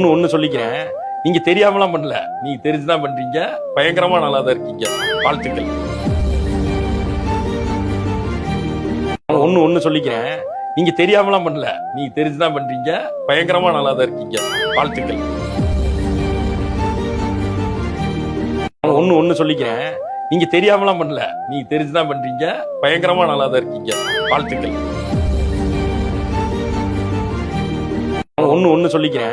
ஒண்ணு சொல்லிக்கிறேன். நீங்க தெரியாமலாம் பண்ணல, நீங்க தெரிஞ்சுதான் பண்றீங்க. பயங்கரமா நல்லா தான் இருக்கீங்க. வாழ்த்துக்கள். ஒண்ணு சொல்லிக்கிறேன். நீங்க தெரியாமலாம் பண்ணல, நீங்க தெரிஞ்சுதான் பண்றீங்க. பயங்கரமா நல்லா தான் இருக்கீங்க. வாழ்த்துக்கள். ஒண்ணு சொல்லிக்கிறேன். நீங்க தெரியாமலாம் பண்ணல, நீங்க தெரிஞ்சுதான் பண்றீங்க. பயங்கரமா நல்லா தான் இருக்கீங்க. வாழ்த்துக்கள். ஒண்ணு சொல்லிக்கிறேன்.